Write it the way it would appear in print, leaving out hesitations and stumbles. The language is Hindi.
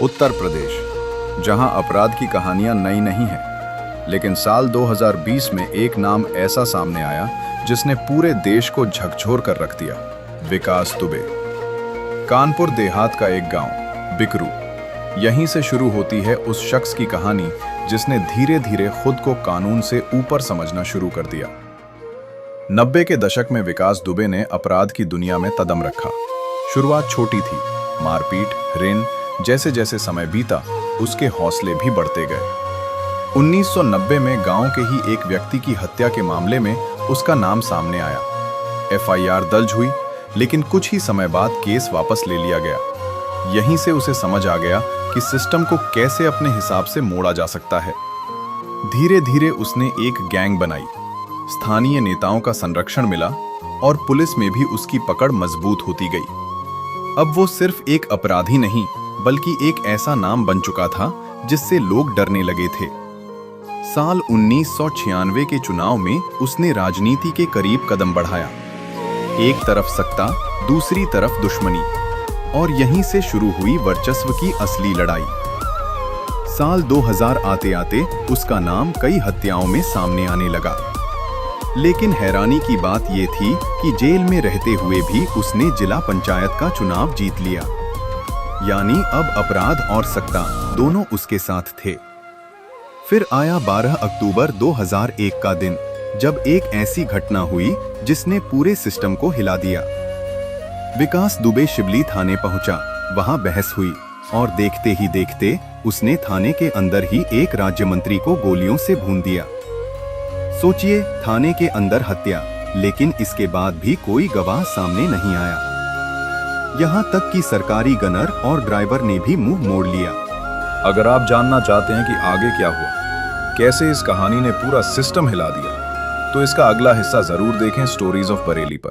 उत्तर प्रदेश, जहां अपराध की कहानियां नई नहीं हैं, लेकिन साल 2020 में एक नाम ऐसा सामने आया जिसने पूरे देश को झकझोर कर रख दिया। विकास दुबे। कानपुर देहात का एक गांव बिकरू, यहीं से शुरू होती है उस शख्स की कहानी जिसने धीरे धीरे खुद को कानून से ऊपर समझना शुरू कर दिया। 90 के दशक में विकास दुबे ने अपराध की दुनिया में कदम रखा। शुरुआत छोटी थी, मारपीट, ऋण, जैसे जैसे समय बीता उसके हौसले भी बढ़ते गए। 1990 में गांव के ही एक व्यक्ति की हत्या के मामले में उसका नाम सामने आया। FIR दर्ज हुई, लेकिन कुछ ही समय बाद केस वापस ले लिया गया। यहीं से उसे समझ आ गया कि सिस्टम को कैसे अपने हिसाब से मोड़ा जा सकता है। धीरे धीरे उसने एक गैंग बनाई, स्थानीय नेताओं का संरक्षण मिला और पुलिस में भी उसकी पकड़ मजबूत होती गई। अब वो सिर्फ एक अपराधी नहीं, बल्कि एक ऐसा नाम बन चुका था जिससे लोग डरने लगे थे। साल 1996 के चुनाव में उसने राजनीति के करीब कदम बढ़ाया। एक तरफ सत्ता, दूसरी तरफ दुश्मनी, और यहीं से शुरू हुई वर्चस्व की असली लड़ाई। साल 2000 आते आते उसका नाम कई हत्याओं में सामने आने लगा। लेकिन हैरानी की बात यह थी कि जेल में रहते हुए भी उसने जिला पंचायत का चुनाव जीत लिया। यानी अब अपराध और सत्ता दोनों उसके साथ थे। फिर आया 12 अक्टूबर 2001 का दिन, जब एक ऐसी घटना हुई जिसने पूरे सिस्टम को हिला दिया। विकास दुबे शिवली थाने पहुंचा। वहां बहस हुई और देखते ही देखते उसने थाने के अंदर ही एक राज्य मंत्री को गोलियों से भून दिया। सोचिए, थाने के अंदर हत्या, लेकिन इसके बाद भी कोई गवाह सामने नहीं आया। यहाँ तक कि सरकारी गनर और ड्राइवर ने भी मुंह मोड़ लिया। अगर आप जानना चाहते हैं कि आगे क्या हुआ, कैसे इस कहानी ने पूरा सिस्टम हिला दिया, तो इसका अगला हिस्सा जरूर देखें स्टोरीज ऑफ बरेली पर।